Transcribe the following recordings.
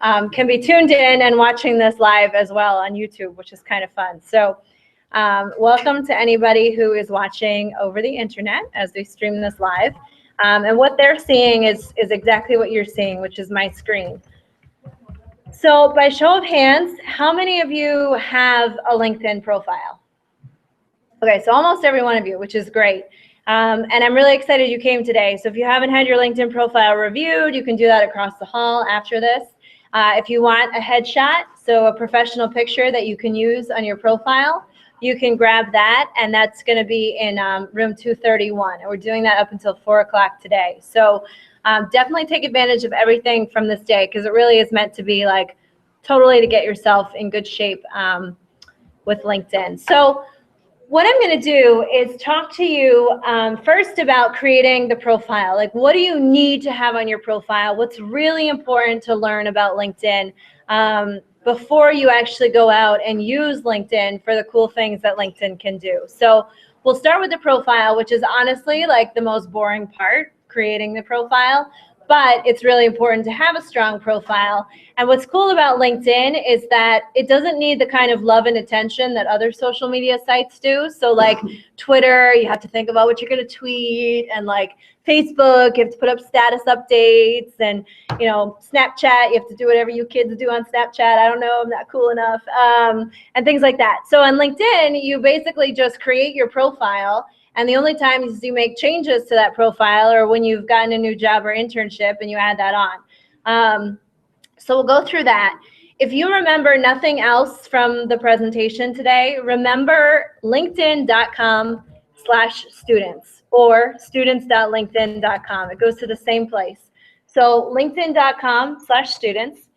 can be tuned in and watching this live as well on YouTube, which is kind of fun. So welcome to anybody who is watching over the internet as we stream this live. And what they're seeing is exactly what you're seeing, which is my screen. So by show of hands, how many of you have a LinkedIn profile? Okay, so almost every one of you, which is great. And I'm really excited you came today. So if you haven't had your LinkedIn profile reviewed, you can do that across the hall after this. If you want a headshot, so a professional picture that you can use on your profile, you can grab that, and that's going to be in room 231. And we're doing that up until 4 o'clock today. So definitely take advantage of everything from this day, because it really is meant to be like totally to get yourself in good shape with LinkedIn. So what I'm going to do is talk to you first about creating the profile. Like, what do you need to have on your profile? What's really important to learn about LinkedIn before you actually go out and use LinkedIn for the cool things that LinkedIn can do. So we'll start with the profile, which is honestly like the most boring part, creating the profile. But it's really important to have a strong profile. And what's cool about LinkedIn is that it doesn't need the kind of love and attention that other social media sites do. So like Twitter, you have to think about what you're going to tweet, and like Facebook, you have to put up status updates, and you know, Snapchat, you have to do whatever you kids do on Snapchat. I don't know, I'm not cool enough, and things like that. So on LinkedIn, you basically just create your profile. And the only times you make changes to that profile are when you've gotten a new job or internship and you add that on. So we'll go through that. If you remember nothing else from the presentation today, remember linkedin.com/students or students.linkedin.com. It goes to the same place. So linkedin.com/students.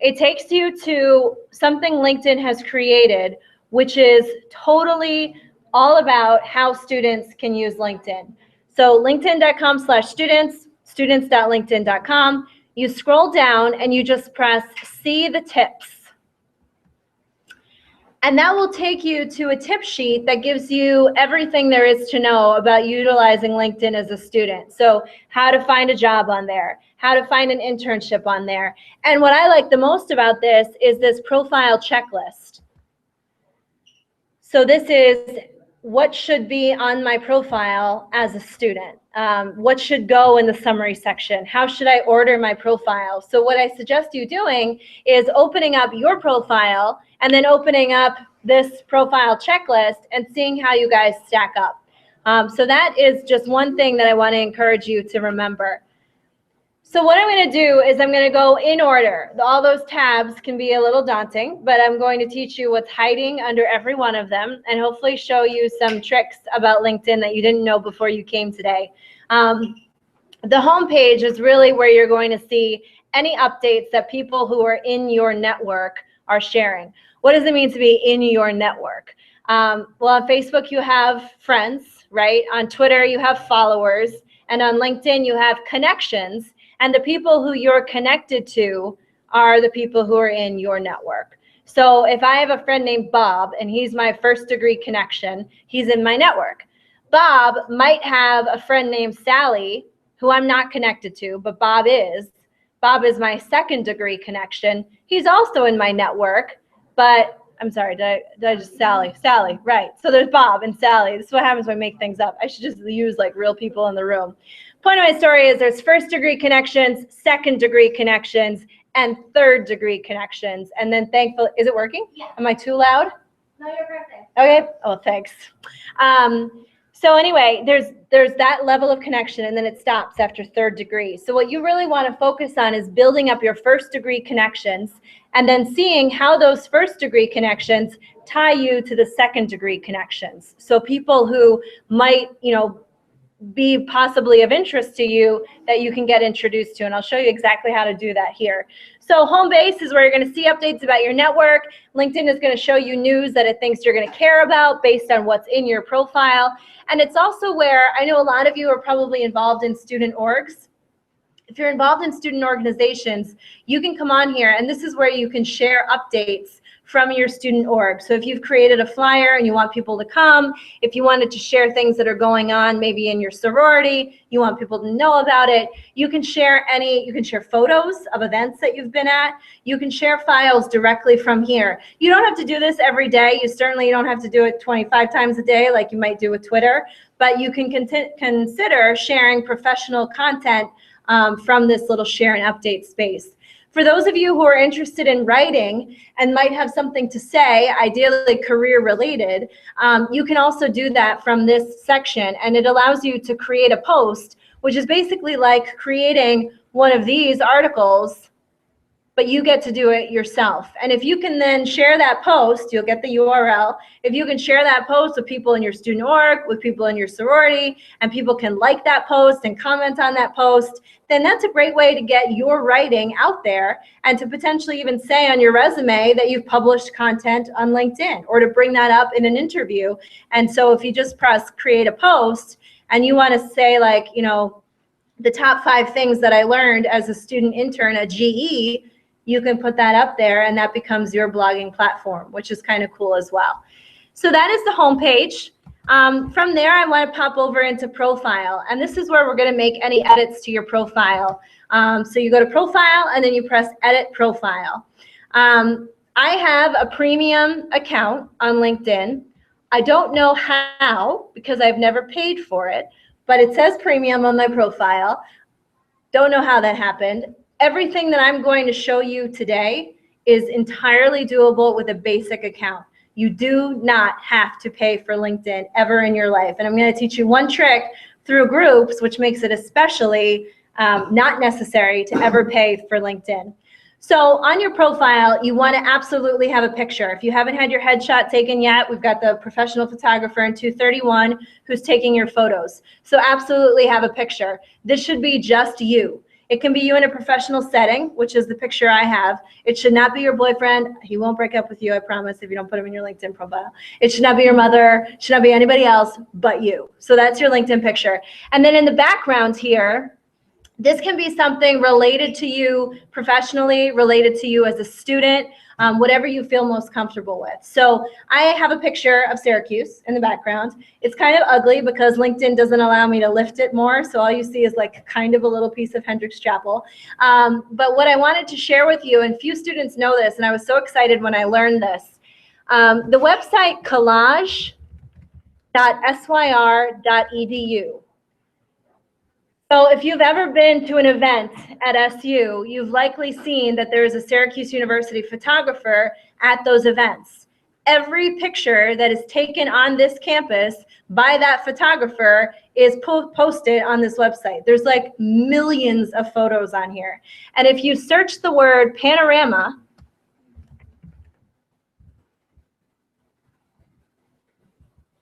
It takes you to something LinkedIn has created, which is totally all about how students can use LinkedIn. So linkedin.com/students, students.linkedin.com. You scroll down and you just press see the tips. And that will take you to a tip sheet that gives you everything there is to know about utilizing LinkedIn as a student. So how to find a job on there, how to find an internship on there. And what I like the most about this is this profile checklist. So this is what should be on my profile as a student. What should go in the summary section? How should I order my profile? So what I suggest you doing is opening up your profile and then opening up this profile checklist and seeing how you guys stack up. So that is just one thing that I want to encourage you to remember. So what I'm going to do is I'm going to go in order. All those tabs can be a little daunting, but I'm going to teach you what's hiding under every one of them and hopefully show you some tricks about LinkedIn that you didn't know before you came today. The home page is really where you're going to see any updates that people who are in your network are sharing. What does it mean to be in your network? Well, on Facebook, you have friends, right? On Twitter, you have followers. And on LinkedIn, you have connections. And the people who you're connected to are the people who are in your network. So if I have a friend named Bob and he's my first degree connection, he's in my network. Bob might have a friend named Sally who I'm not connected to, but Bob is. Bob is my second degree connection. He's also in my network, but I'm sorry, did I just Sally, right. So there's Bob and Sally. This is what happens when I make things up. I should just use like real people in the room. Point of my story is there's first degree connections, second degree connections, and third degree connections. And then thankfully, is it working? Yeah. Am I too loud? No, you're perfect. Okay. Oh, thanks. So anyway, there's that level of connection, and then it stops after third degree. So what you really want to focus on is building up your first degree connections and then seeing how those first degree connections tie you to the second degree connections. So people who might, you know, be possibly of interest to you that you can get introduced to. And I'll show you exactly how to do that here. So home base is where you're going to see updates about your network. LinkedIn is going to show you news that it thinks you're going to care about based on what's in your profile. And it's also where I know a lot of you are probably involved in student orgs. If you're involved in student organizations, you can come on here, and this is where you can share updates from your student org. So if you've created a flyer and you want people to come, if you wanted to share things that are going on maybe in your sorority, you want people to know about it, you can share photos of events that you've been at. You can share files directly from here. You don't have to do this every day. You certainly don't have to do it 25 times a day like you might do with Twitter, but you can consider sharing professional content from this little share and update space. For those of you who are interested in writing and might have something to say, ideally career related, you can also do that from this section, and it allows you to create a post, which is basically like creating one of these articles, but you get to do it yourself. And if you can then share that post, you'll get the URL. If you can share that post with people in your student org, with people in your sorority, and people can like that post and comment on that post, then that's a great way to get your writing out there and to potentially even say on your resume that you've published content on LinkedIn, or to bring that up in an interview. And so if you just press create a post and you want to say, like, you know, the top 5 things that I learned as a student intern at GE, you can put that up there, and that becomes your blogging platform, which is kind of cool as well. So that is the homepage. From there, I want to pop over into profile, and this is where we're going to make any edits to your profile. So you go to profile, and then you press edit profile. I have a premium account on LinkedIn. I don't know how, because I've never paid for it, but it says premium on my profile. Don't know how that happened. Everything that I'm going to show you today is entirely doable with a basic account. You do not have to pay for LinkedIn ever in your life. And I'm going to teach you one trick through groups, which makes it especially not necessary to ever pay for LinkedIn. So on your profile, you want to absolutely have a picture. If you haven't had your headshot taken yet, we've got the professional photographer in 231 who's taking your photos. So absolutely have a picture. This should be just you. It can be you in a professional setting, which is the picture I have. It should not be your boyfriend. He won't break up with you, I promise, if you don't put him in your LinkedIn profile. It should not be your mother. It should not be anybody else but you. So that's your LinkedIn picture. And then in the background here, this can be something related to you professionally, related to you as a student, whatever you feel most comfortable with. So I have a picture of Syracuse in the background. It's kind of ugly because LinkedIn doesn't allow me to lift it more, so all you see is like kind of a little piece of Hendricks Chapel. But what I wanted to share with you, and few students know this, and I was so excited when I learned this, the website collage.syr.edu. So if you've ever been to an event at SU, you've likely seen that there is a Syracuse University photographer at those events. Every picture that is taken on this campus by that photographer is posted on this website. There's like millions of photos on here. And if you search the word panorama,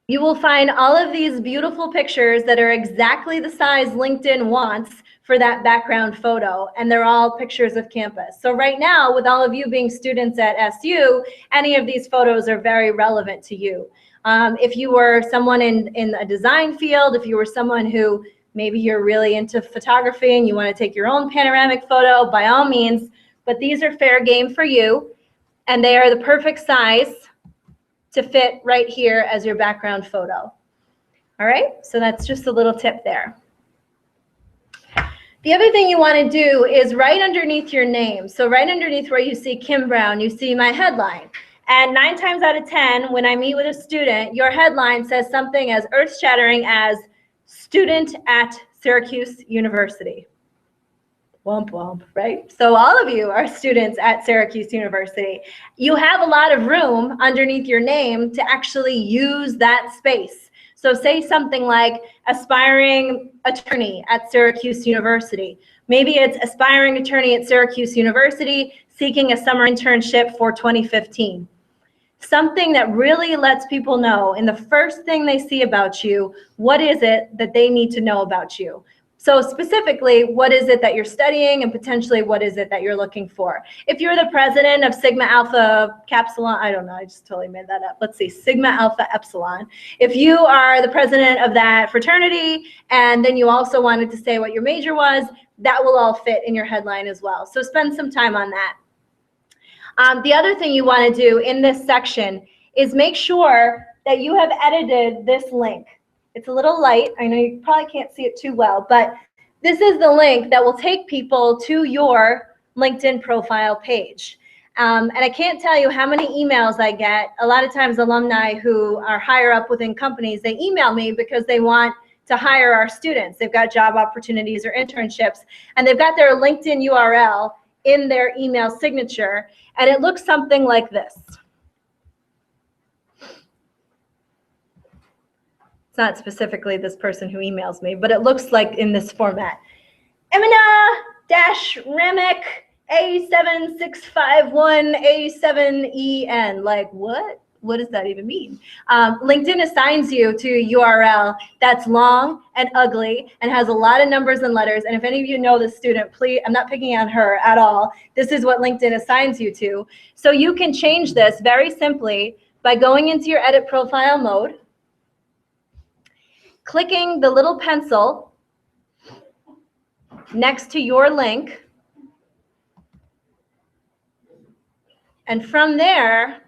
you will find all of these beautiful pictures that are exactly the size LinkedIn wants for that background photo, and they're all pictures of campus. So right now, with all of you being students at SU, any of these photos are very relevant to you. If you were someone in a design field, if you were someone who maybe you're really into photography and you want to take your own panoramic photo, by all means, but these are fair game for you, and they are the perfect size to fit right here as your background photo. All right, so that's just a little tip there. The other thing you want to do is right underneath your name. So right underneath where you see Kim Brown, you see my headline. And 9 times out of 10, when I meet with a student, your headline says something as earth-shattering as student at Syracuse University. Womp womp, right? So all of you are students at Syracuse University. You have a lot of room underneath your name to actually use that space. So say something like aspiring attorney at Syracuse University. Maybe it's aspiring attorney at Syracuse University seeking a summer internship for 2015. Something that really lets people know in the first thing they see about you, what is it that they need to know about you? So specifically, what is it that you're studying, and potentially what is it that you're looking for? If you're the president of Sigma Alpha Kapsilon, I don't know, I just totally made that up. Let's see, Sigma Alpha Epsilon. If you are the president of that fraternity, and then you also wanted to say what your major was, that will all fit in your headline as well. So spend some time on that. The other thing you want to do in this section is make sure that you have edited this link. It's a little light. I know you probably can't see it too well, but this is the link that will take people to your LinkedIn profile page. And I can't tell you how many emails I get. A lot of times alumni who are higher up within companies, they email me because they want to hire our students. They've got job opportunities or internships, and they've got their LinkedIn URL in their email signature, and it looks something like this. It's not specifically this person who emails me, but it looks like in this format. Emina-Remick A7651A7EN. Like, what? What does that even mean? LinkedIn assigns you to a URL that's long and ugly and has a lot of numbers and letters. And if any of you know this student, please, I'm not picking on her at all. This is what LinkedIn assigns you to. So you can change this very simply by going into your edit profile mode, clicking the little pencil next to your link, and from there,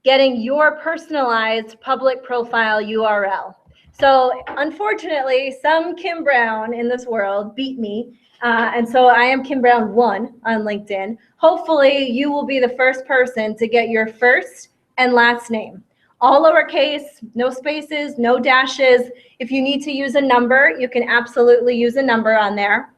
getting your personalized public profile URL. So unfortunately, some Kim Brown in this world beat me. And so I am Kim Brown 1 on LinkedIn. Hopefully you will be the first person to get your first and last name. All lowercase, no spaces, no dashes. If you need to use a number, you can absolutely use a number on there.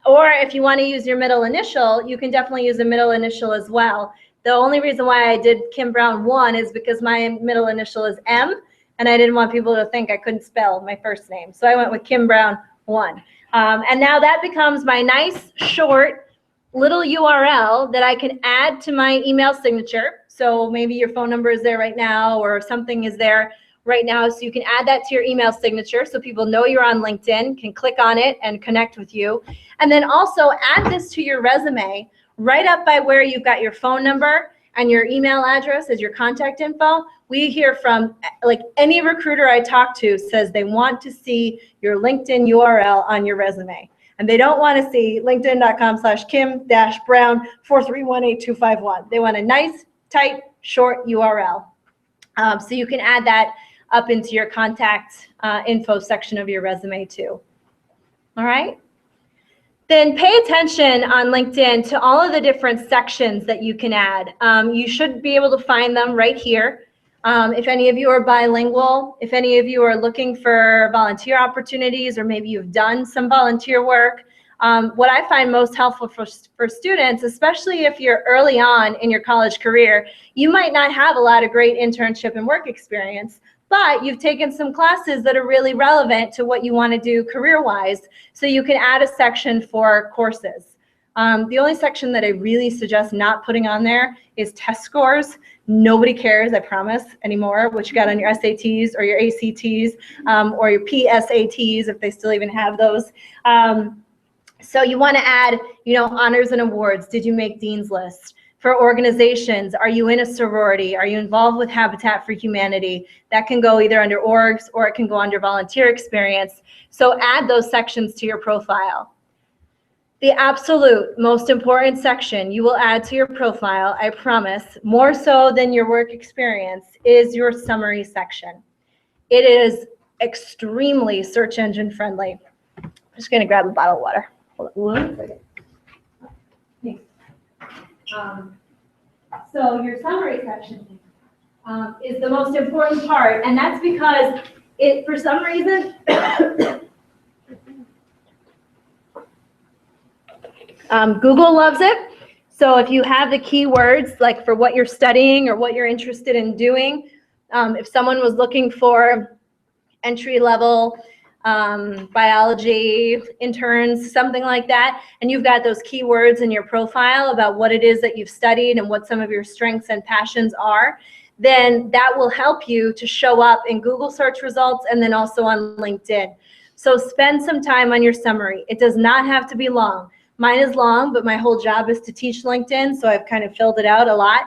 Or if you want to use your middle initial, you can definitely use a middle initial as well. The only reason why I did Kim Brown 1 is because my middle initial is M, and I didn't want people to think I couldn't spell my first name. So I went with Kim Brown 1. And now that becomes my nice, short, little URL that I can add to my email signature. So maybe your phone number is there right now, or something is there right now. So you can add that to your email signature so people know you're on LinkedIn, can click on it and connect with you. And then also add this to your resume right up by where you've got your phone number and your email address as your contact info. We hear from, like, any recruiter I talk to says they want to see your LinkedIn URL on your resume. And they don't want to see linkedin.com/Kim-Brown4318251. They want a nice, tight, short URL. So you can add that up into your contact info section of your resume too. All right. Then pay attention on LinkedIn to all of the different sections that you can add. You should be able to find them right here. If any of you are bilingual, if any of you are looking for volunteer opportunities, or maybe you've done some volunteer work, what I find most helpful for students, especially if you're early on in your college career, you might not have a lot of great internship and work experience, but you've taken some classes that are really relevant to what you want to do career-wise, so you can add a section for courses. The only section that I really suggest not putting on there is test scores. Nobody cares, I promise, anymore, what you got on your SATs or your ACTs or your PSATs, if they still even have those. So you want to add, honors and awards. Did you make Dean's List? For organizations, are you in a sorority? Are you involved with Habitat for Humanity? That can go either under orgs or it can go under volunteer experience. So add those sections to your profile. The absolute most important section you will add to your profile, I promise, more so than your work experience, is your summary section. It is extremely search engine friendly. I'm just going to grab a bottle of water. Hold on 1 second. So your summary section is the most important part, and that's because it, for some reason, Google loves it. So if you have the keywords, like for what you're studying or what you're interested in doing, if someone was looking for entry-level biology interns, something like that, and you've got those keywords in your profile about what it is that you've studied and what some of your strengths and passions are, then that will help you to show up in Google search results and then also on LinkedIn. So spend some time on your summary. It does not have to be long. Mine is long, but my whole job is to teach LinkedIn, so I've kind of filled it out a lot.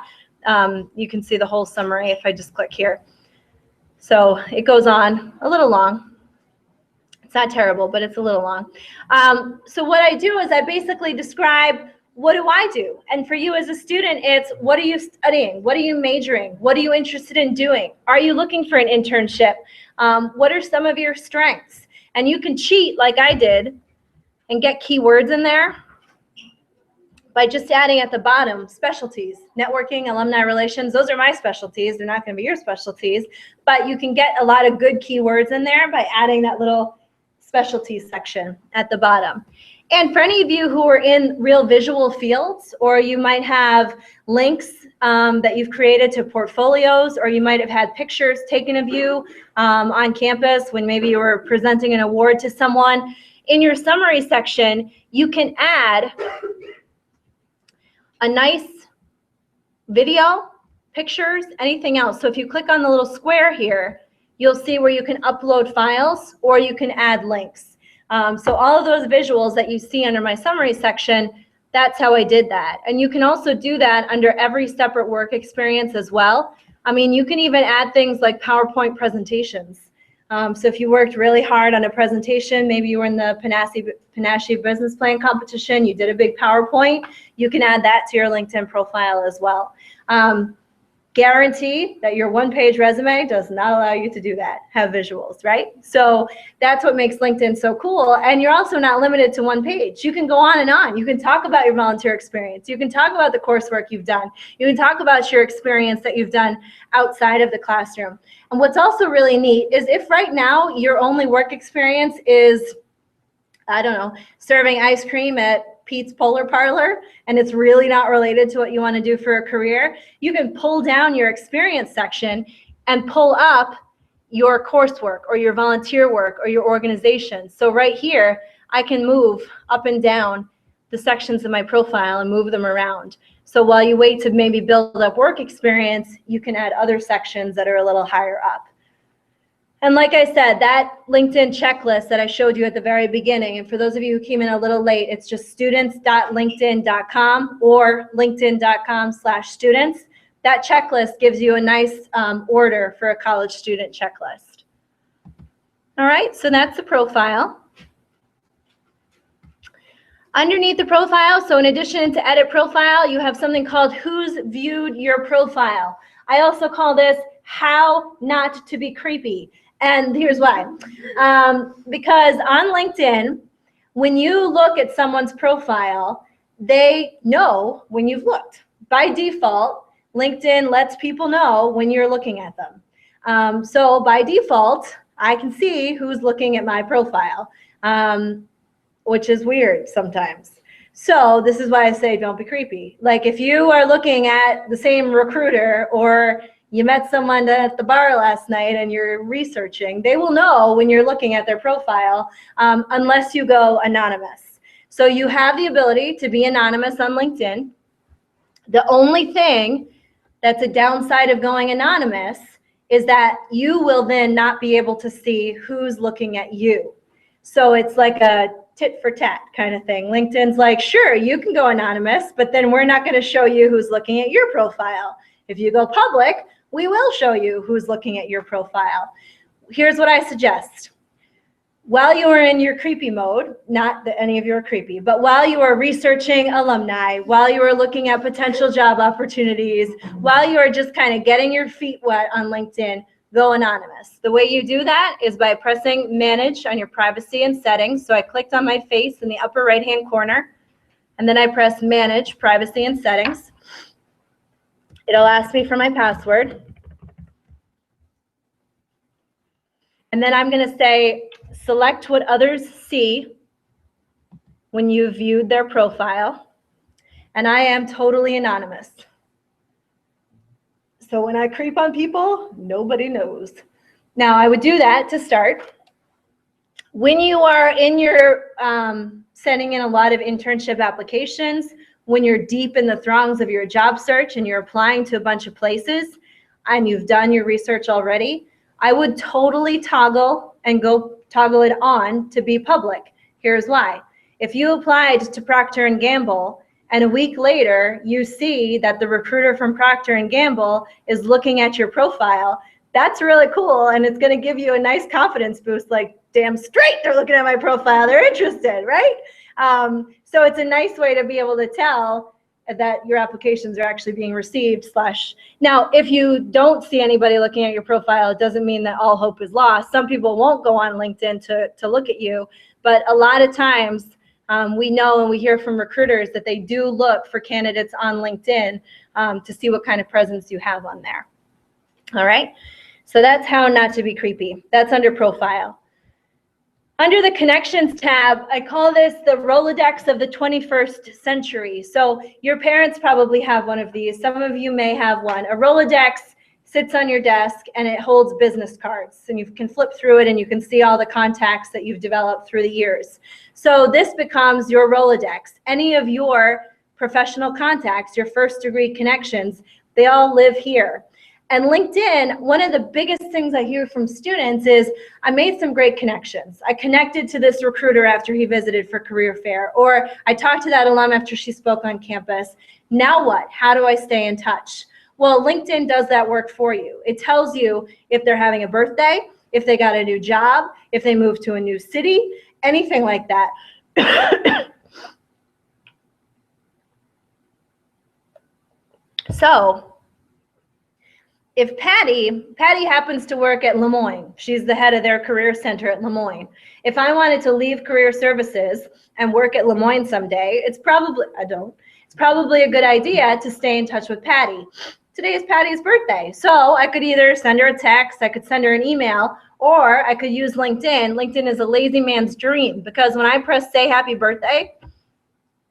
You can see the whole summary if I just click here. So it goes on a little long. It's not terrible, but it's a little long. So what I do is I basically describe, what do I do? And for you as a student, it's, what are you studying? What are you majoring? What are you interested in doing? Are you looking for an internship? What are some of your strengths? And you can cheat like I did and get keywords in there by just adding at the bottom, specialties, networking, alumni relations. Those are my specialties. They're not going to be your specialties, but you can get a lot of good keywords in there by adding that little specialties section at the bottom. And for any of you who are in real visual fields, or you might have links that you've created to portfolios, or you might have had pictures taken of you on campus when maybe you were presenting an award to someone, in your summary section, you can add a nice video, pictures, anything else. So if you click on the little square here, you'll see where you can upload files or you can add links. So all of those visuals that you see under my summary section, that's how I did that. And you can also do that under every separate work experience as well. I mean, you can even add things like PowerPoint presentations. So if you worked really hard on a presentation, maybe you were in the Panache Business Plan competition, you did a big PowerPoint, you can add that to your LinkedIn profile as well. Guarantee that your one-page resume does not allow you to do that, have visuals, right? So that's what makes LinkedIn so cool. And you're also not limited to one page. You can go on and on. You can talk about your volunteer experience. You can talk about the coursework you've done. You can talk about your experience that you've done outside of the classroom. And what's also really neat is if right now your only work experience is, I don't know, serving ice cream at Pete's Polar Parlor, and it's really not related to what you want to do for a career, you can pull down your experience section and pull up your coursework or your volunteer work or your organization. So right here, I can move up and down the sections of my profile and move them around. So while you wait to maybe build up work experience, you can add other sections that are a little higher up. And like I said, that LinkedIn checklist that I showed you at the very beginning, and for those of you who came in a little late, it's just students.linkedin.com or linkedin.com/students. That checklist gives you a nice order for a college student checklist. All right, so that's the profile. Underneath the profile, so in addition to edit profile, you have something called who's viewed your profile. I also call this how not to be creepy. And here's why. Because on LinkedIn, when you look at someone's profile, they know when you've looked. By default, LinkedIn lets people know when you're looking at them. So by default, I can see who's looking at my profile, which is weird sometimes. So this is why I say don't be creepy. Like if you are looking at the same recruiter, or you met someone at the bar last night and you're researching, they will know when you're looking at their profile unless you go anonymous. So you have the ability to be anonymous on LinkedIn. The only thing that's a downside of going anonymous is that you will then not be able to see who's looking at you. So it's like a tit for tat kind of thing. LinkedIn's like, sure, you can go anonymous, but then we're not going to show you who's looking at your profile. If you go public, we will show you who's looking at your profile. Here's what I suggest. While you are in your creepy mode, not that any of you are creepy, but while you are researching alumni, while you are looking at potential job opportunities, while you are just kind of getting your feet wet on LinkedIn, go anonymous. The way you do that is by pressing manage on your privacy and settings. So I clicked on my face in the upper right-hand corner, and then I press manage privacy and settings. It'll ask me for my password. And then I'm going to say, select what others see when you've viewed their profile. And I am totally anonymous. So when I creep on people, nobody knows. Now, I would do that to start. When you are in your sending in a lot of internship applications, when you're deep in the throngs of your job search and you're applying to a bunch of places and you've done your research already, I would totally toggle and go toggle it on to be public. Here's why. If you applied to Procter & Gamble and a week later you see that the recruiter from Procter & Gamble is looking at your profile, that's really cool, and it's going to give you a nice confidence boost, like, damn straight they're looking at my profile. They're interested, right? So it's a nice way to be able to tell that your applications are actually being received. Now, if you don't see anybody looking at your profile, it doesn't mean that all hope is lost. Some people won't go on LinkedIn to look at you, but a lot of times we know and we hear from recruiters that they do look for candidates on LinkedIn to see what kind of presence you have on there. All right, so that's how not to be creepy. That's under profile. Under the connections tab, I call this the Rolodex of the 21st century. So your parents probably have one of these. Some of you may have one. A Rolodex sits on your desk and it holds business cards. And you can flip through it and you can see all the contacts that you've developed through the years. So this becomes your Rolodex. Any of your professional contacts, your first degree connections, they all live here. And LinkedIn, one of the biggest things I hear from students is, I made some great connections. I connected to this recruiter after he visited for career fair, or I talked to that alum after she spoke on campus. Now what? How do I stay in touch? Well, LinkedIn does that work for you. It tells you if they're having a birthday, if they got a new job, if they moved to a new city, anything like that. So, if Patty happens to work at Le Moyne, she's the head of their career center at Le Moyne. If I wanted to leave career services and work at Le Moyne someday, it's probably a good idea to stay in touch with Patty. Today is Patty's birthday, so I could either send her a text, I could send her an email, or I could use LinkedIn. LinkedIn is a lazy man's dream, because when I press say happy birthday,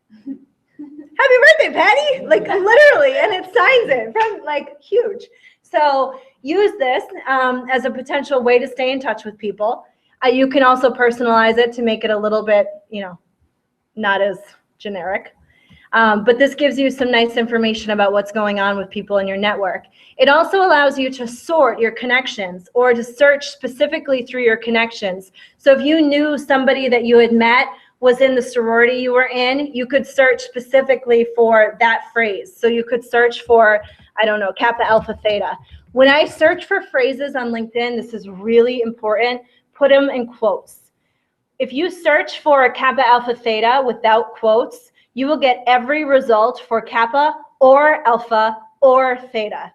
happy birthday, Patty, like literally, and it signs it from like huge. So use this as a potential way to stay in touch with people. You can also personalize it to make it a little bit, not as generic. But this gives you some nice information about what's going on with people in your network. It also allows you to sort your connections or to search specifically through your connections. So if you knew somebody that you had met was in the sorority you were in, you could search specifically for that phrase. So you could search for, I don't know, Kappa Alpha Theta. When I search for phrases on LinkedIn, this is really important, put them in quotes. If you search for a Kappa Alpha Theta without quotes, you will get every result for Kappa or Alpha or Theta.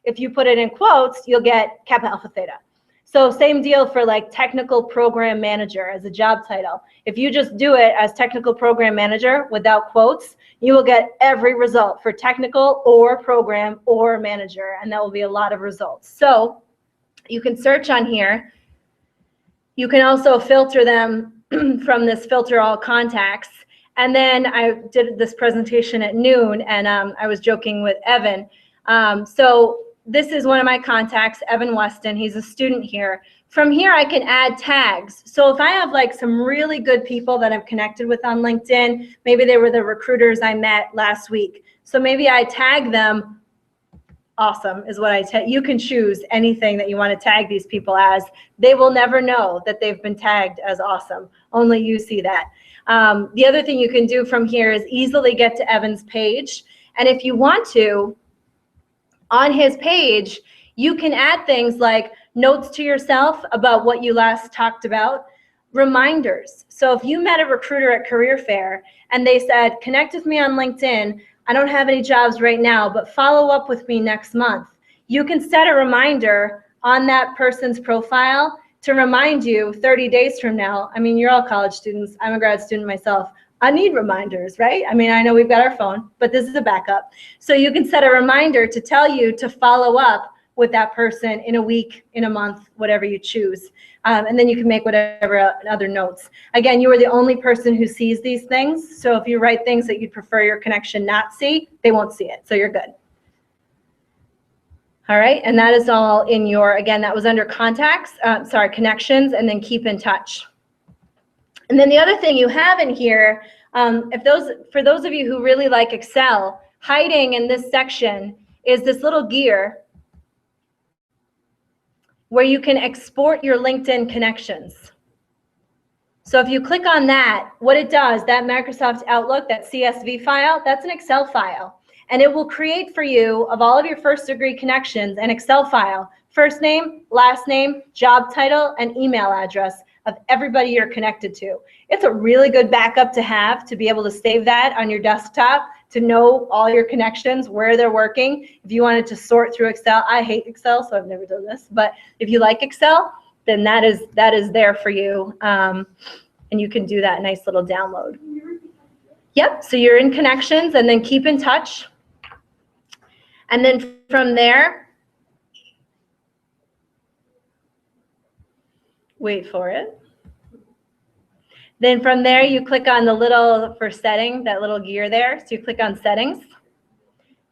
If you put it in quotes, you'll get Kappa Alpha Theta. So same deal for like technical program manager as a job title. If you just do it as technical program manager without quotes, you will get every result for technical or program or manager, and that will be a lot of results. So you can search on here. You can also filter them from this filter all contacts. And then I did this presentation at noon, and I was joking with Evan. So this is one of my contacts, Evan Weston. He's a student here. From here, I can add tags. So if I have like some really good people that I've connected with on LinkedIn, maybe they were the recruiters I met last week. So maybe I tag them. Awesome is what I tell you. Can choose anything that you want to tag these people as. They will never know that they've been tagged as awesome. Only you see that. The other thing you can do from here is easily get to Evan's page. And if you want to, on his page, you can add things like notes to yourself about what you last talked about, reminders. So if you met a recruiter at career fair and they said, connect with me on LinkedIn, I don't have any jobs right now, but follow up with me next month. You can set a reminder on that person's profile to remind you 30 days from now. I mean, you're all college students. I'm a grad student myself. I need reminders, right? I mean, I know we've got our phone, but this is a backup. So you can set a reminder to tell you to follow up with that person in a week, in a month, whatever you choose. And then you can make whatever other notes. Again, you are the only person who sees these things. So if you write things that you'd prefer your connection not see, they won't see it. So you're good. All right, and that is all in your, again, that was under contacts, connections, and then keep in touch. And then the other thing you have in here, for those of you who really like Excel, hiding in this section is this little gear where you can export your LinkedIn connections. So if you click on that, what it does, that Microsoft Outlook, that CSV file, that's an Excel file. And it will create for you, of all of your first degree connections, an Excel file, first name, last name, job title, and email address of everybody you're connected to. It's a really good backup to have, to be able to save that on your desktop, to know all your connections, where they're working. If you wanted to sort through Excel, I hate Excel, so I've never done this, but if you like Excel, then that is there for you. And you can do that nice little download. Yep, so you're in connections, and then keep in touch. And then from there, wait for it. Then from there, you click on the little, for setting, that little gear there. So you click on settings,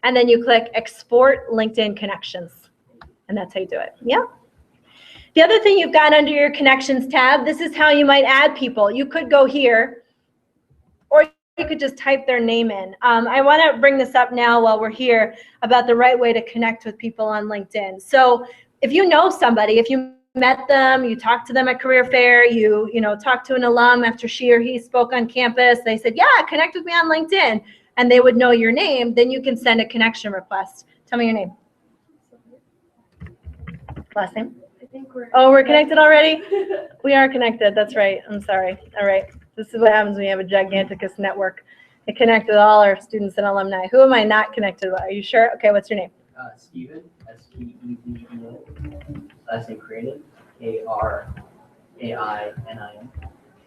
and then you click export LinkedIn connections. And that's how you do it. Yeah. The other thing you've got under your connections tab, this is how you might add people. You could go here, or you could just type their name in. I want to bring this up now while we're here about the right way to connect with people on LinkedIn. So if you know somebody, if you met them, you talked to them at career fair, you talked to an alum after she or he spoke on campus, they said, yeah, connect with me on LinkedIn, and they would know your name, then you can send a connection request. Tell me your name. Last name? I think we're connected already? We are connected, that's right. I'm sorry. All right. This is what happens when you have a giganticus network. I connect with all our students and alumni. Who am I not connected with? Are you sure? Okay, what's your name? Steven, S-T-E-V-E-N. Last name Crainin, K-R-A-I-N-I-N.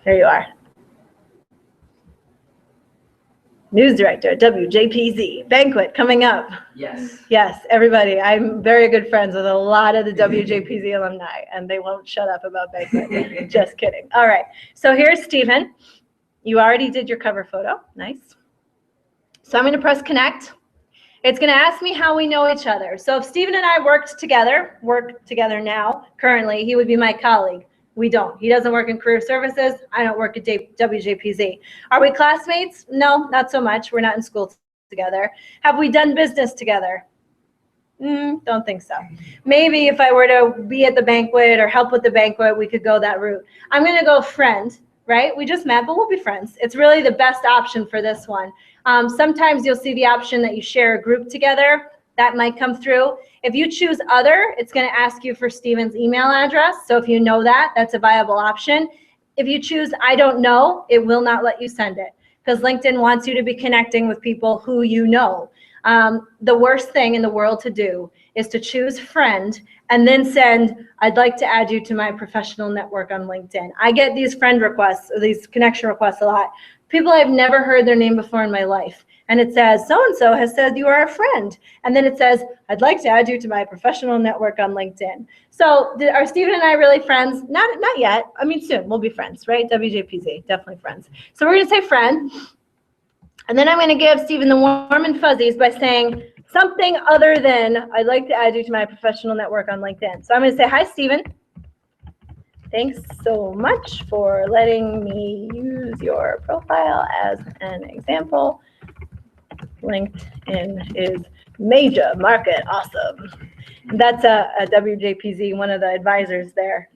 There you are. News director, WJPZ. Banquet coming up. Yes. Yes, everybody. I'm very good friends with a lot of the WJPZ alumni, and they won't shut up about Banquet. Just kidding. All right. So here's Steven. You already did your cover photo. Nice. So I'm going to press connect. It's going to ask me how we know each other. So if Steven and I work together now, currently, he would be my colleague. We don't. He doesn't work in career services. I don't work at WJPZ. Are we classmates? No, not so much. We're not in school together. Have we done business together? Don't think so. Maybe if I were to be at the banquet or help with the banquet, we could go that route. I'm going to go friend, right? We just met, but we'll be friends. It's really the best option for this one. Sometimes you'll see the option that you share a group together. That might come through. If you choose other, it's going to ask you for Steven's email address. So if you know that, that's a viable option. If you choose I don't know, it will not let you send it, because LinkedIn wants you to be connecting with people who you know. The worst thing in the world to do is to choose friend and then send, I'd like to add you to my professional network on LinkedIn. I get these friend requests, or these connection requests a lot. People I've never heard their name before in my life. And it says, so-and-so has said you are a friend. And then it says, I'd like to add you to my professional network on LinkedIn. So are Steven and I really friends? Not yet. I mean, soon we'll be friends, right? WJPZ, definitely friends. So we're going to say friend. And then I'm going to give Steven the warm and fuzzies by saying something other than, I'd like to add you to my professional network on LinkedIn. So I'm going to say, hi, Steven. Thanks so much for letting me use your profile as an example. LinkedIn is major market awesome. That's a WJPZ, one of the advisors there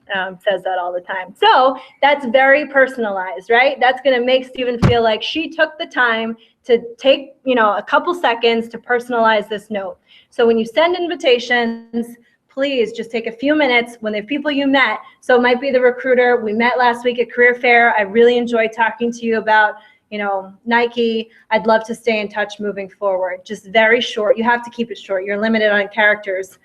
says that all the time. So that's very personalized, right? That's going to make Steven feel like she took the time to take, a couple seconds to personalize this note. So when you send invitations, please just take a few minutes when the people you met. So it might be the recruiter. We met last week at Career Fair. I really enjoyed talking to you about Nike. I'd love to stay in touch moving forward. Just very short. You have to keep it short. You're limited on characters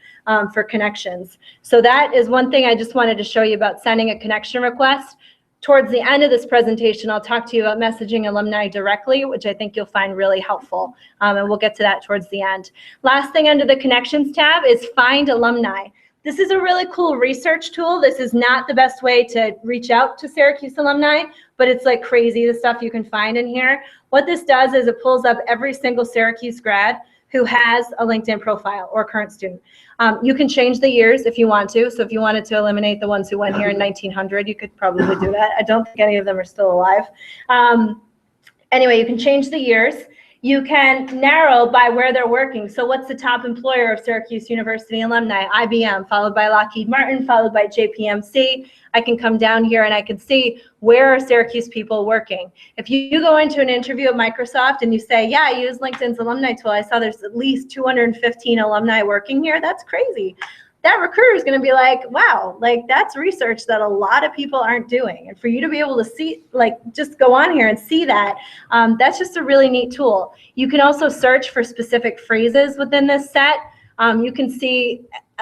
for connections. So that is one thing I just wanted to show you about sending a connection request. Towards the end of this presentation, I'll talk to you about messaging alumni directly, which I think you'll find really helpful. And we'll get to that towards the end. Last thing under the connections tab is find alumni. This is a really cool research tool. This is not the best way to reach out to Syracuse alumni, but it's like crazy, the stuff you can find in here. What this does is it pulls up every single Syracuse grad who has a LinkedIn profile or current student. You can change the years if you want to. So if you wanted to eliminate the ones who went here in 1900, you could probably do that. I don't think any of them are still alive. Anyway, you can change the years. You can narrow by where they're working. So what's the top employer of Syracuse University alumni? IBM, followed by Lockheed Martin, followed by JPMC. I can come down here and I can see where are Syracuse people working. If you go into an interview at Microsoft and you say, yeah, I use LinkedIn's alumni tool, I saw there's at least 215 alumni working here. That's crazy. that recruiter is going to be like, wow, like that's research that a lot of people aren't doing. And for you to be able to see, like, just go on here and see that, that's just a really neat tool. You can also search for specific phrases within this set. You can see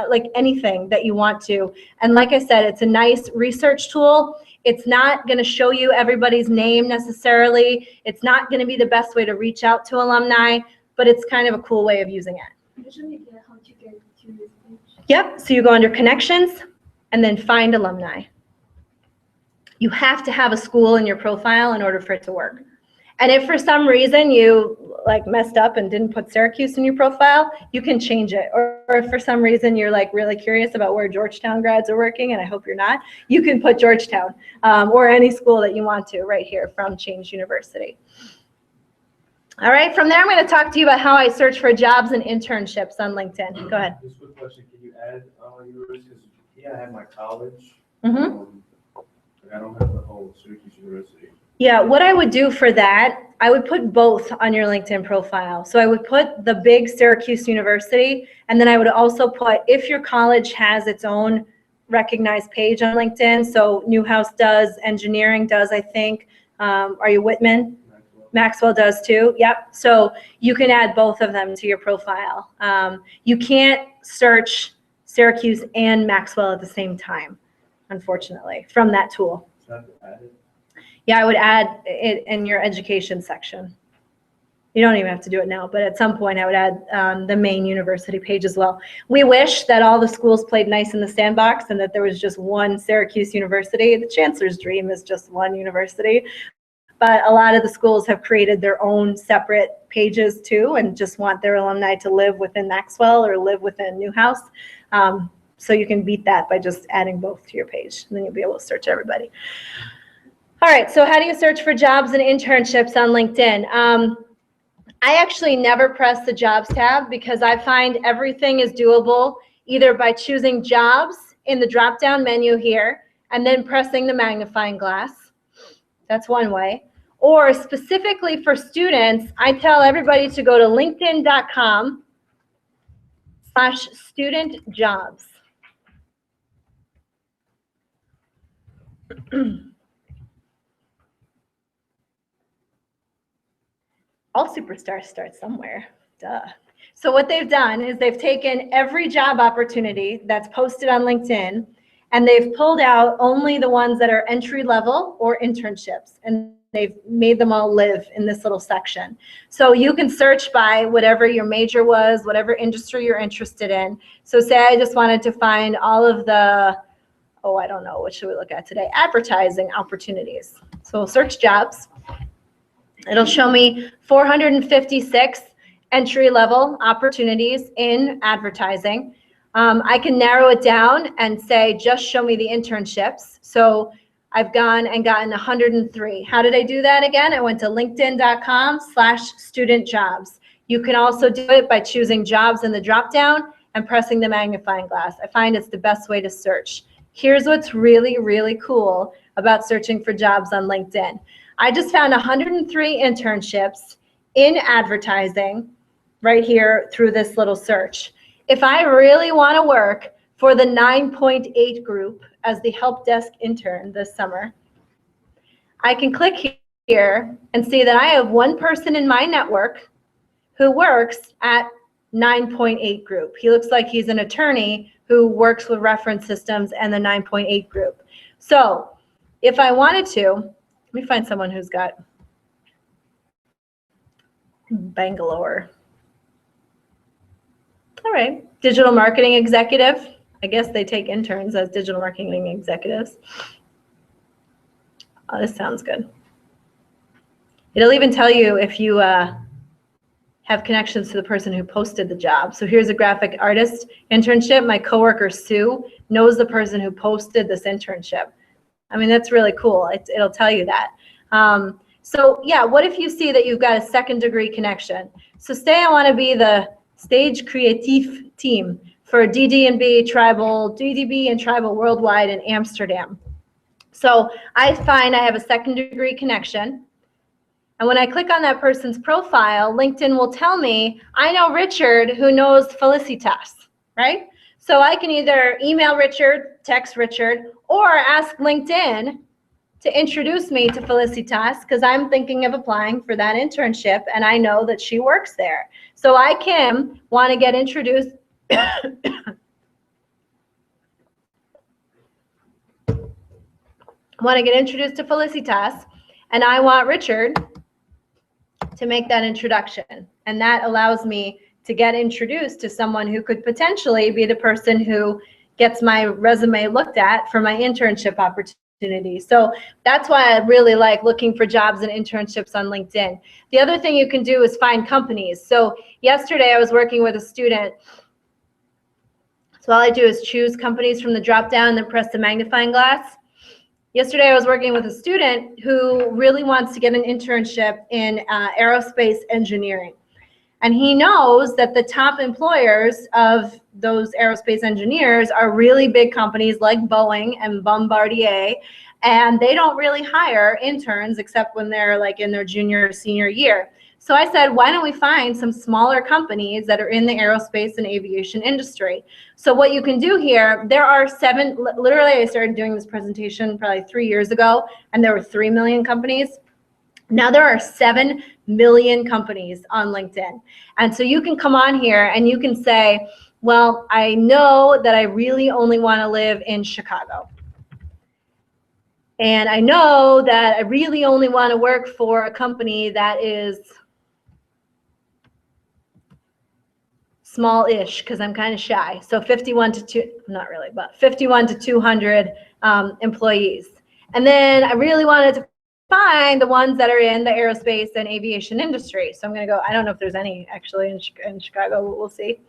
like anything that you want to. And like I said, it's a nice research tool. It's not going to show you everybody's name necessarily. It's not going to be the best way to reach out to alumni, but it's kind of a cool way of using it. Usually get how to get to this page. Yep, so you go under connections and then find alumni. You have to have a school in your profile in order for it to work. And if for some reason you like messed up and didn't put Syracuse in your profile, you can change it. Or if for some reason you're like really curious about where Georgetown grads are working, and I hope you're not, you can put Georgetown or any school that you want to right here from Change University. All right, from there I'm going to talk to you about how I search for jobs and internships on LinkedIn. Go ahead. Just a quick question, can you add universities? Because I have my college. Mm-hmm. I don't have the whole Syracuse University. Yeah, what I would do for that, I would put both on your LinkedIn profile. So I would put the big Syracuse University, and then I would also put if your college has its own recognized page on LinkedIn. So Newhouse does, engineering does, I think. Are you Whitman? Maxwell does too. Yep. So you can add both of them to your profile. You can't search Syracuse and Maxwell at the same time, unfortunately, from that tool. So I have to add it? Yeah, I would add it in your education section. You don't even have to do it now, but at some point I would add the main university page as well. We wish that all the schools played nice in the sandbox and that there was just one Syracuse University. The chancellor's dream is just one university. But a lot of the schools have created their own separate pages too and just want their alumni to live within Maxwell or live within Newhouse. So you can beat that by just adding both to your page, and then you'll be able to search everybody. All right, so how do you search for jobs and internships on LinkedIn? I actually never press the jobs tab because I find everything is doable either by choosing jobs in the drop-down menu here and then pressing the magnifying glass. That's one way. Or specifically for students, I tell everybody to go to linkedin.com/studentjobs. All superstars start somewhere, duh. So what they've done is they've taken every job opportunity that's posted on LinkedIn and they've pulled out only the ones that are entry level or internships, and they've made them all live in this little section. So you can search by whatever your major was, whatever industry you're interested in. So say I just wanted to find all of the, oh, I don't know, what should we look at today? Advertising opportunities. So we'll search jobs. It'll show me 456 entry-level opportunities in advertising. I can narrow it down and say, just show me the internships. So I've gone and gotten 103. How did I do that again? I went to linkedin.com/studentjobs. You can also do it by choosing jobs in the drop-down and pressing the magnifying glass. I find it's the best way to search. Here's what's really, really cool about searching for jobs on LinkedIn. I just found 103 internships in advertising right here through this little search. If I really want to work for the 9.8 group as the help desk intern this summer, I can click here and see that I have one person in my network who works at 9.8 group. He looks like he's an attorney who works with reference systems and the 9.8 group. So if I wanted to, let me find someone who's got Bangalore. All right, digital marketing executive. I guess they take interns as digital marketing executives. Oh, this sounds good. It'll even tell you if you have connections to the person who posted the job. So here's a graphic artist internship. My coworker Sue knows the person who posted this internship. I mean, that's really cool. It'll tell you that. So yeah, what if you see that you've got a second degree connection? So say I want to be the stage creative team for DD&B and Tribal Worldwide in Amsterdam. So I find I have a second degree connection. And when I click on that person's profile, LinkedIn will tell me, I know Richard who knows Felicitas, right? So I can either email Richard, text Richard, or ask LinkedIn to introduce me to Felicitas because I'm thinking of applying for that internship and I know that she works there. So I, Kim, want to get introduced. Want to get introduced to Felicitas, and I want Richard to make that introduction. And that allows me to get introduced to someone who could potentially be the person who gets my resume looked at for my internship opportunity. So that's why I really like looking for jobs and internships on LinkedIn. The other thing you can do is find companies. So yesterday I was working with a student. So all I do is choose companies from the drop down and then press the magnifying glass. Yesterday, I was working with a student who really wants to get an internship in aerospace engineering. And he knows that the top employers of those aerospace engineers are really big companies like Boeing and Bombardier, and they don't really hire interns except when they're like in their junior or senior year. So I said, why don't we find some smaller companies that are in the aerospace and aviation industry? So what you can do here, there are literally I started doing this presentation probably 3 years ago, and there were 3 million companies. Now there are 7 million companies on LinkedIn. And so you can come on here and you can say, well, I know that I really only want to live in Chicago. And I know that I really only want to work for a company that is small-ish because I'm kind of shy. So 51 to 200 employees. And then I really wanted to find the ones that are in the aerospace and aviation industry. So I'm going to go, I don't know if there's any actually in Chicago. We'll see.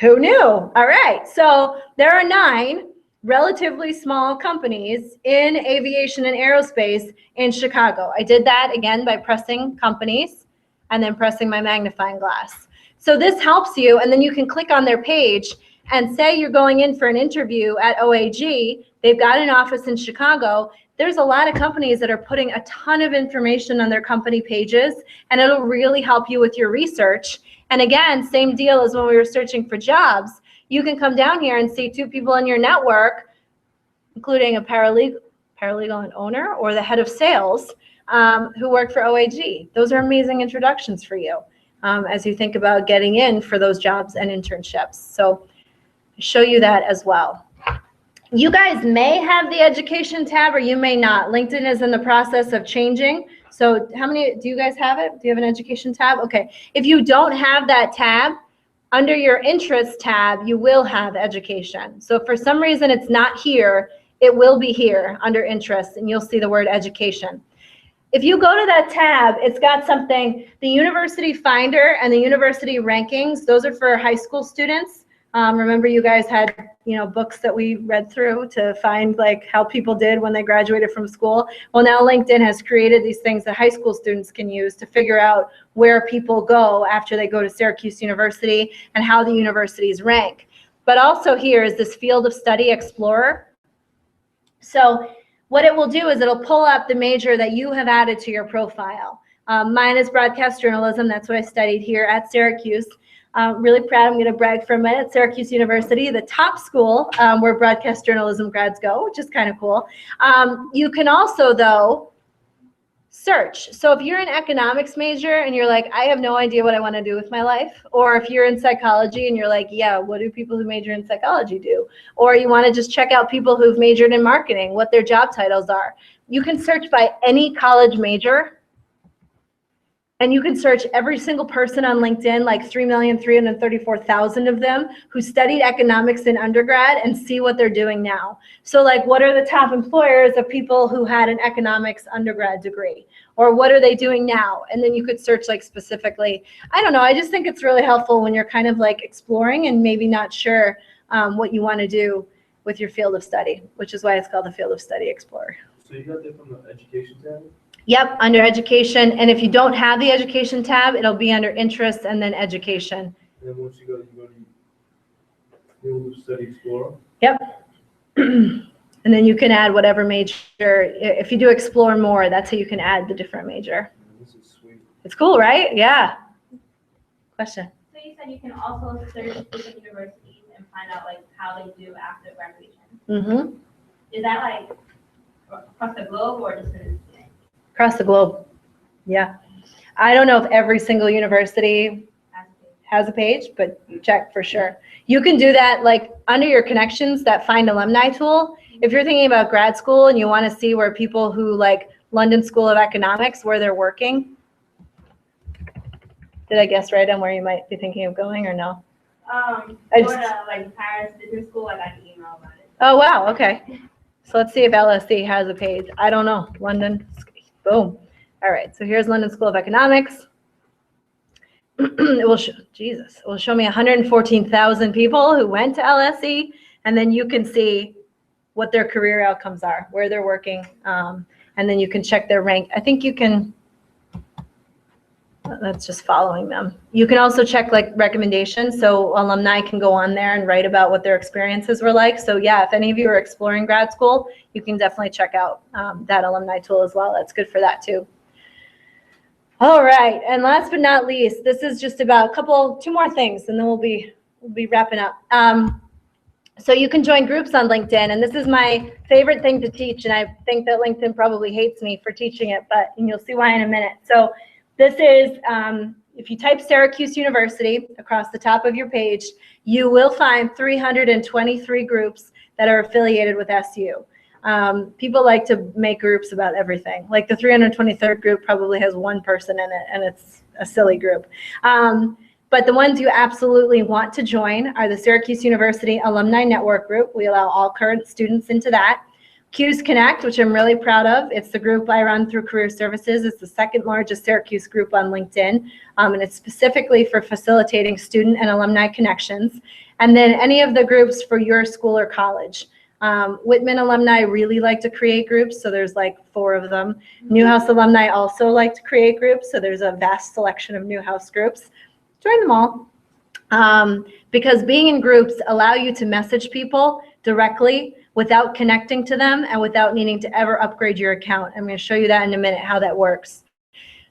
Who knew? All right. So there are 9 relatively small companies in aviation and aerospace in Chicago. I did that again by pressing companies and then pressing my magnifying glass. So this helps you, and then you can click on their page and say you're going in for an interview at OAG. They've got an office in Chicago. There's a lot of companies that are putting a ton of information on their company pages, and it'll really help you with your research. And again, same deal as when we were searching for jobs. You can come down here and see 2 people in your network, including a paralegal and owner, or the head of sales, who work for OAG. Those are amazing introductions for you as you think about getting in for those jobs and internships. So I'll show you that as well. You guys may have the education tab or you may not. LinkedIn is in the process of changing. So how many, do you guys have it? Do you have an education tab? Okay. If you don't have that tab, under your interests tab, you will have education. So if for some reason it's not here, it will be here under interests and you'll see the word education. If you go to that tab, it's got something, the University Finder and the University Rankings, those are for high school students. Remember you guys had, books that we read through to find like how people did when they graduated from school. Well, now LinkedIn has created these things that high school students can use to figure out where people go after they go to Syracuse University and how the universities rank. But also here is this Field of Study Explorer. So what it will do is it'll pull up the major that you have added to your profile. Mine is broadcast journalism. That's what I studied here at Syracuse. Really proud. I'm going to brag for a minute. Syracuse University, the top school where broadcast journalism grads go, which is kind of cool. You can also, though, search. So if you're an economics major and you're like, I have no idea what I want to do with my life, or if you're in psychology and you're like, yeah, what do people who major in psychology do? Or you want to just check out people who've majored in marketing, what their job titles are. You can search by any college major. And you can search every single person on LinkedIn, like 3,334,000 of them who studied economics in undergrad, and see what they're doing now. So like, what are the top employers of people who had an economics undergrad degree? Or what are they doing now? And then you could search like specifically. I don't know, I just think it's really helpful when you're kind of like exploring and maybe not sure what you want to do with your field of study, which is why it's called the Field of Study Explorer. So you got that from the education tab? Yep, under education. And if you don't have the education tab, it'll be under interests and then education. And then once you go to Field of Study Explorer? Yep. And then you can add whatever major. If you do explore more, that's how you can add the different major. This is sweet. It's cool, right? Yeah. Question. So you said you can also search different universities find out like how they do after graduation. Mm-hmm. Is that like across the globe or just in Across the globe. Yeah. I don't know if every single university has a page, but check for sure. You can do that like under your connections, that Find Alumni tool. If you're thinking about grad school and you want to see where people who like London School of Economics, where they're working. Did I guess right on where you might be thinking of going or no? I just- Florida, like Paris Business School, I got an email about it. Oh, wow. Okay. So let's see if LSE has a page. I don't know. London. Boom. All right. So here's London School of Economics. It will show, Jesus, it will show me 114,000 people who went to LSE, and then you can see what their career outcomes are, where they're working, and then you can check their rank. I think you can, that's just following them. You can also check like recommendations, so alumni can go on there and write about what their experiences were like. So yeah, if any of you are exploring grad school, you can definitely check out that alumni tool as well. That's good for that too. All right, and last but not least, this is just about two more things, and then we'll be wrapping up. So you can join groups on LinkedIn, and this is my favorite thing to teach, and I think that LinkedIn probably hates me for teaching it, and you'll see why in a minute. So this is, if you type Syracuse University across the top of your page, you will find 323 groups that are affiliated with SU. People like to make groups about everything. Like the 323rd group probably has one person in it, and it's a silly group. But the ones you absolutely want to join are the Syracuse University Alumni Network Group. We allow all current students into that. CUES Connect, which I'm really proud of. It's the group I run through Career Services. It's the second largest Syracuse group on LinkedIn, and it's specifically for facilitating student and alumni connections. And then any of the groups for your school or college. Whitman alumni really like to create groups, so there's like 4 of them. Newhouse alumni also like to create groups, so there's a vast selection of Newhouse groups. Join them all. Because being in groups allow you to message people directly without connecting to them and without needing to ever upgrade your account. I'm going to show you that in a minute, how that works.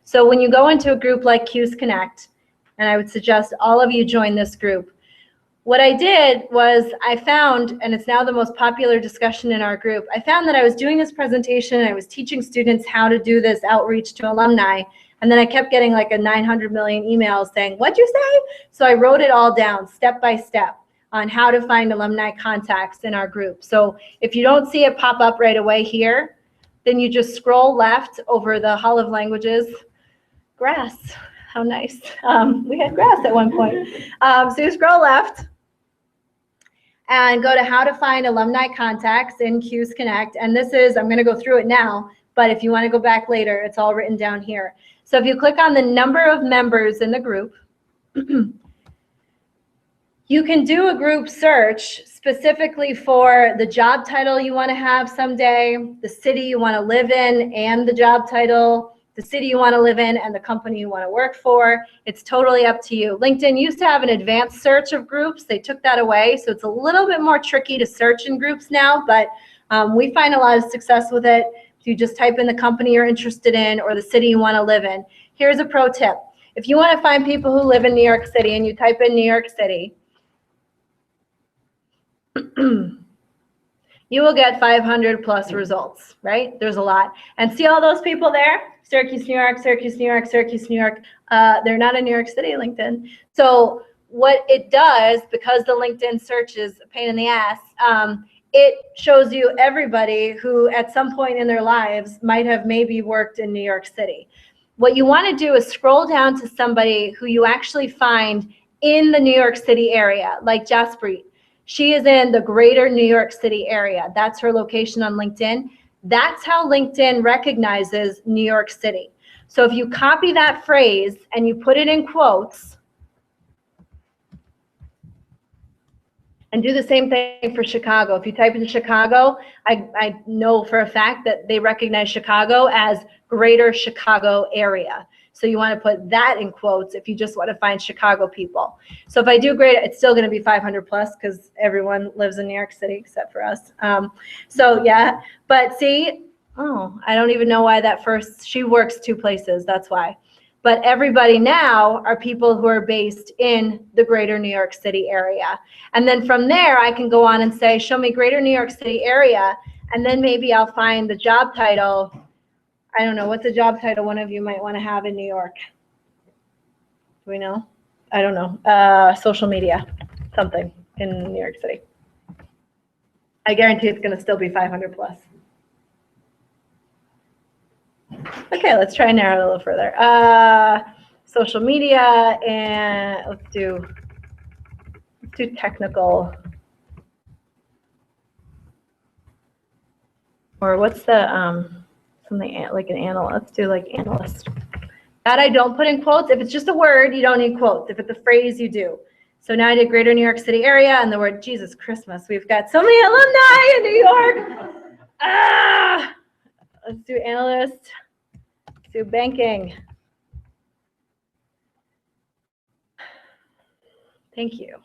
So when you go into a group like CUES Connect, and I would suggest all of you join this group, what I did was I found, and it's now the most popular discussion in our group, I found that I was doing this presentation and I was teaching students how to do this outreach to alumni, and then I kept getting like a 900 million emails saying, what'd you say? So I wrote it all down step by step on how to find alumni contacts in our group. So if you don't see it pop up right away here, then you just scroll left over the Hall of Languages. Grass, how nice. We had grass at one point. So you scroll left and go to how to find alumni contacts in CUES Connect. And this is, I'm going to go through it now, but if you want to go back later, it's all written down here. So if you click on the number of members in the group, you can do a group search specifically for the job title you want to have someday, the city you want to live in and the job title, the city you want to live in and the company you want to work for. It's totally up to you. LinkedIn used to have an advanced search of groups. They took that away, so it's a little bit more tricky to search in groups now, but we find a lot of success with it. If you just type in the company you're interested in or the city you want to live in. Here's a pro tip. If you want to find people who live in New York City and you type in New York City, you will get 500 plus results, right? There's a lot. And see all those people there? Syracuse, New York, Syracuse, New York, Syracuse, New York. They're not in New York City, LinkedIn. So what it does, because the LinkedIn search is a pain in the ass, it shows you everybody who at some point in their lives might have maybe worked in New York City. What you want to do is scroll down to somebody who you actually find in the New York City area, like Jaspreet. She is in the greater New York City area. That's her location on LinkedIn. That's how LinkedIn recognizes New York City. So if you copy that phrase and you put it in quotes, and do the same thing for Chicago. If you type in Chicago, I know for a fact that they recognize Chicago as greater Chicago area. So you want to put that in quotes if you just want to find Chicago people. So if I do great, it's still going to be 500 plus because everyone lives in New York City except for us. So yeah, but see, oh, I don't even know why that first, she works 2 places, that's why. But everybody now are people who are based in the greater New York City area. And then from there, I can go on and say, show me greater New York City area. And then maybe I'll find the job title. I don't know, what's a job title one of you might want to have in New York? Do we know? I don't know. Social media, something in New York City. I guarantee it's going to still be 500 plus. Okay, let's try and narrow it a little further. Social media, and let's do technical. Or what's the something like an analyst? Let's do like analyst. That I don't put in quotes. If it's just a word, you don't need quotes. If it's a phrase, you do. So now I did greater New York City area and the word Jesus Christmas. We've got so many alumni in New York. Let's do analyst. Let's do banking. Thank you.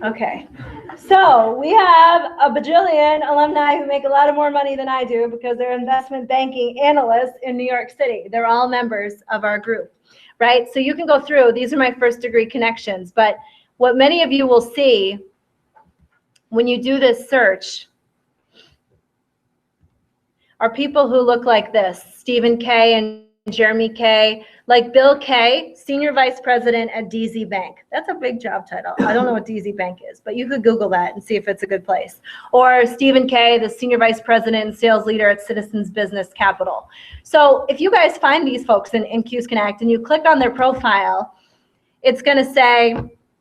Okay. So we have a bajillion alumni who make a lot of more money than I do because they're investment banking analysts in New York City. They're all members of our group, right? So you can go through, these are my first degree connections, but what many of you will see when you do this search are people who look like this, Stephen K. and Jeremy K., like Bill K., Senior Vice President at DZ Bank. That's a big job title. I don't know what DZ Bank is, but you could Google that and see if it's a good place. Or Stephen K., the Senior Vice President and Sales Leader at Citizens Business Capital. So if you guys find these folks in Q's Connect and you click on their profile, it's going to say,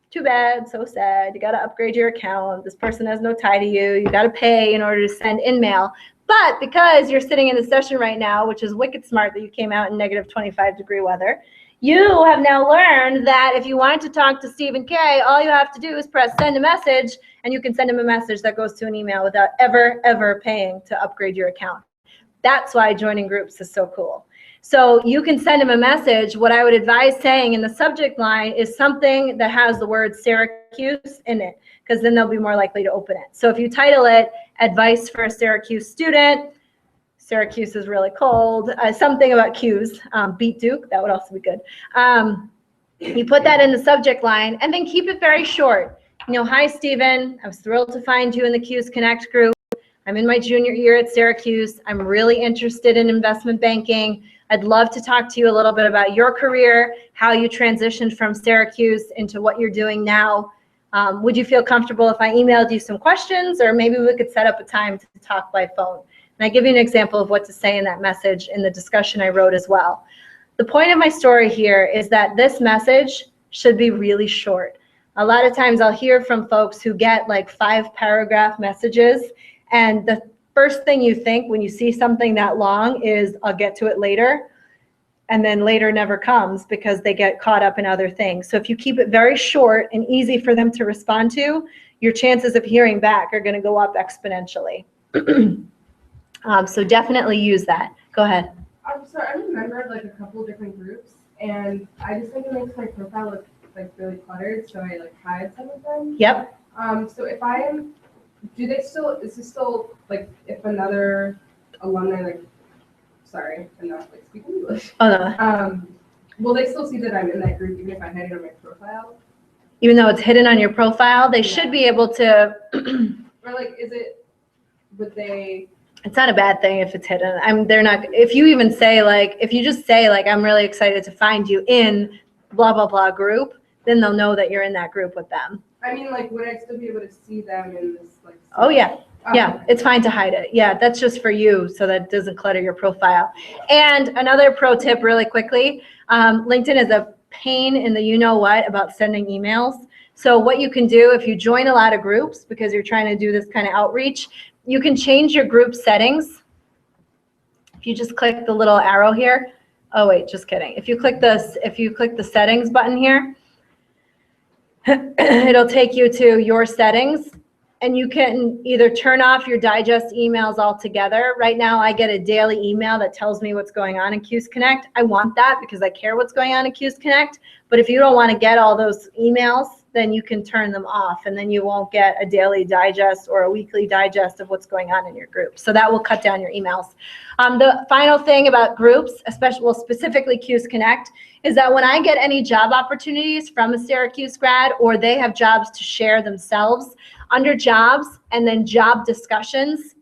too bad, so sad, you got to upgrade your account. This person has no tie to you. You got to pay in order to send InMail. But because you're sitting in the session right now, which is wicked smart that you came out in negative 25-degree weather, you have now learned that if you wanted to talk to Stephen K., all you have to do is press send a message, and you can send him a message that goes to an email without ever paying to upgrade your account. That's why joining groups is so cool. So you can send him a message. What I would advise saying in the subject line is something that has the word Syracuse in it, because then they'll be more likely to open it. So if you title it, Advice for a Syracuse Student, Syracuse is really cold, something about Q's, beat Duke, that would also be good. You put that in the subject line and then keep it very short. You know, hi, Stephen, I was thrilled to find you in the Q's Connect group. I'm in my junior year at Syracuse. I'm really interested in investment banking. I'd love to talk to you a little bit about your career, how you transitioned from Syracuse into what you're doing now. Would you feel comfortable if I emailed you some questions, or maybe we could set up a time to talk by phone? And I give you an example of what to say in that message in the discussion I wrote as well. The point of my story here is that this message should be really short. A lot of times I'll hear from folks who get like 5-paragraph messages, and the first thing you think when you see something that long is, I'll get to it later. And then later never comes because they get caught up in other things. So if you keep it very short and easy for them to respond to, your chances of hearing back are going to go up exponentially. So definitely use that. Go ahead. So I'm a member of like a couple different groups, and I just think it makes my profile look like really cluttered, so I like hide some of them. Yep. So if I am, is this still like if another alumni, like, sorry, I'm not like speaking English. Oh, no. Will they still see that I'm in that group even if I hide it on my profile? Even though it's hidden on your profile, they should be able to. Or like, would they? It's not a bad thing if it's hidden. They're not, if you even say like, if you just say like, I'm really excited to find you in blah, blah, blah group, then they'll know that you're in that group with them. I mean, like, would I still be able to see them in this, like? Oh, yeah. Yeah, Okay. it's fine to hide it. Yeah, that's just for you so that it doesn't clutter your profile. And another pro tip really quickly, LinkedIn is a pain in the you-know-what about sending emails. So what you can do if you join a lot of groups, because you're trying to do this kind of outreach, you can change your group settings. If you just click the little arrow here. Oh, wait, just kidding. If you click the settings button here, it'll take you to your settings. And you can either turn off your digest emails altogether. Right now, I get a daily email that tells me what's going on in Q's Connect. I want that because I care what's going on in Q's Connect. But if you don't want to get all those emails, then you can turn them off, and then you won't get a daily digest or a weekly digest of what's going on in your group. So that will cut down your emails. The final thing about groups, specifically Q's Connect, is that when I get any job opportunities from a Syracuse grad, or they have jobs to share themselves, under jobs and then job discussions,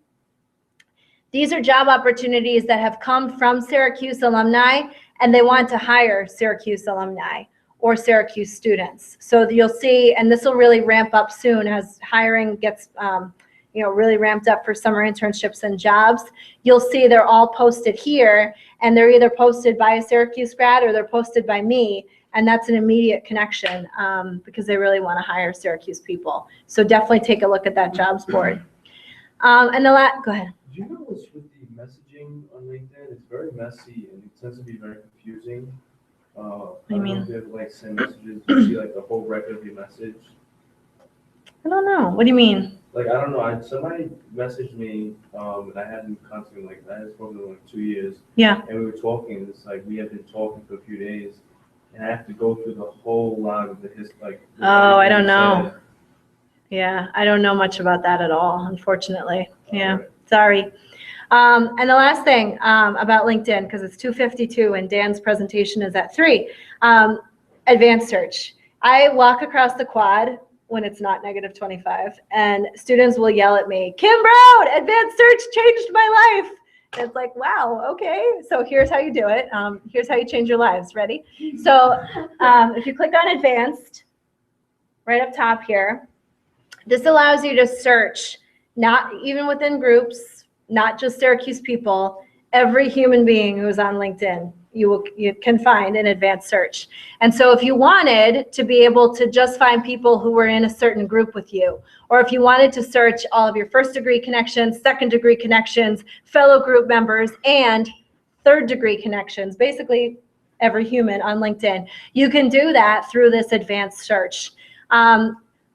these are job opportunities that have come from Syracuse alumni, and they want to hire Syracuse alumni or Syracuse students. So you'll see, and this will really ramp up soon as hiring gets really ramped up for summer internships and jobs. You'll see they're all posted here, and they're either posted by a Syracuse grad or they're posted by me, and that's an immediate connection because they really want to hire Syracuse people. So definitely take a look at that jobs board. Go ahead. Do you notice with the messaging on LinkedIn, it's very messy and it tends to be very confusing. What do you mean? If you have like send messages, you see like the whole record of your message. I don't know. What do you mean? Like, I don't know, somebody messaged me, and I hadn't contacted him, I had spoken to him like 2 years. Yeah. And we were talking, and it's like, we had been talking for a few days, and I have to go through the whole log of Oh, I don't know. Yeah, I don't know much about that at all, unfortunately. Yeah, Right. sorry. And the last thing about LinkedIn, because it's 2:52 and Dan's presentation is at 3, advanced search. I walk across the quad when it's not -25, and students will yell at me, "Kim Brown, advanced search changed my life." And it's like, wow, okay. So here's how you do it. Here's how you change your lives. Ready? So if you click on advanced, right up top here, this allows you to search, not even within groups, not just Syracuse people, every human being who's on LinkedIn, you can find an advanced search. And so if you wanted to be able to just find people who were in a certain group with you, or if you wanted to search all of your first degree connections, second degree connections, fellow group members, and third degree connections, basically every human on LinkedIn, you can do that through this advanced search.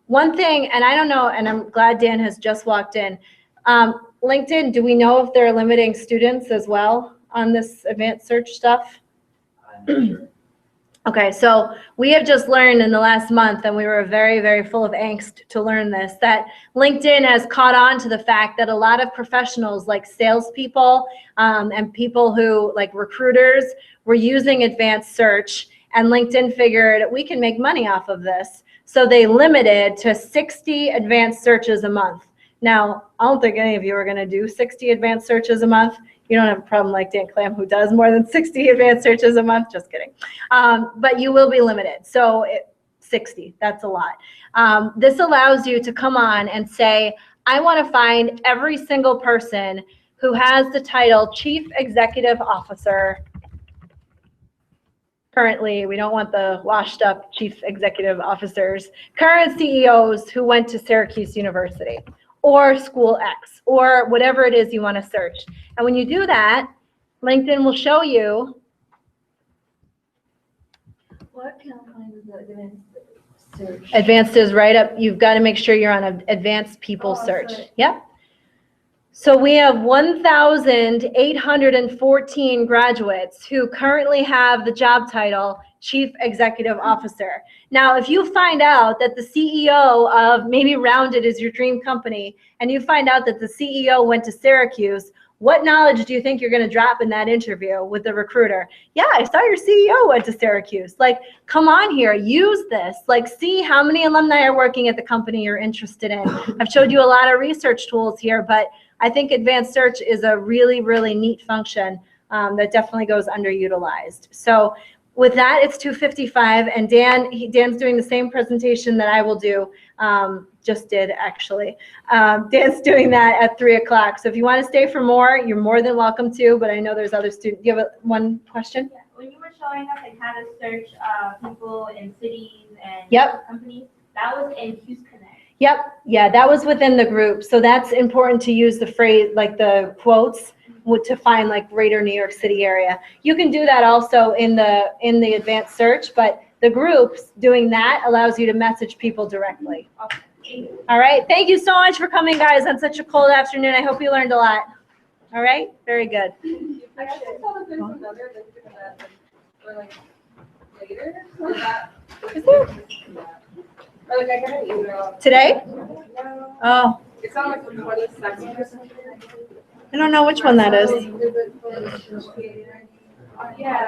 One thing, and I don't know, and I'm glad Dan has just walked in, LinkedIn, do we know if they're limiting students as well on this advanced search stuff? I'm not sure. Okay, so we have just learned in the last month, and we were very, very full of angst to learn this, that LinkedIn has caught on to the fact that a lot of professionals like salespeople and people who, like recruiters, were using advanced search, and LinkedIn figured we can make money off of this. So they limited to 60 advanced searches a month. Now, I don't think any of you are going to do 60 advanced searches a month. You don't have a problem like Dan Clam, who does more than 60 advanced searches a month. Just kidding. But you will be limited. So 60, that's a lot. This allows you to come on and say, I want to find every single person who has the title Chief Executive Officer. Currently, we don't want the washed up Chief Executive Officers. Current CEOs who went to Syracuse University, or School X, or whatever it is you want to search. And when you do that, LinkedIn will show you. What can I find the advanced search? Advanced is right up. You've got to make sure you're on an advanced people search. Sorry. Yep. So we have 1,814 graduates who currently have the job title Chief Executive Officer. Now, if you find out that the CEO of maybe Rounded is your dream company, and you find out that the CEO went to Syracuse, what knowledge do you think you're going to drop in that interview with the recruiter? Yeah, I saw your CEO went to Syracuse. Like, come on here, use this. Like, see how many alumni are working at the company you're interested in. I've showed you a lot of research tools here, but I think advanced search is a really, really neat function that definitely goes underutilized. So with that, it's 2:55, and Dan's doing the same presentation that I will do, just did actually. Dan's doing that at 3 o'clock. So if you want to stay for more, you're more than welcome to, but I know there's other students. Do you have one question? Yeah, when you were showing us like how to search people in cities and Yep. companies, that was in Q's Connect. Yep, yeah, that was within the group. So that's important to use the phrase, like the quotes, to find like greater New York City area. You can do that also in the advanced search, but the groups doing that allows you to message people directly. All right, thank you so much for coming, guys, on such a cold afternoon. I hope you learned a lot. All right, very good. I guess I saw that there's another link to that, or like, later. Is that? Is there? Or like I got an email. Today? No, Oh, it's on like the 22nd or something. I don't know which one that is. Yeah.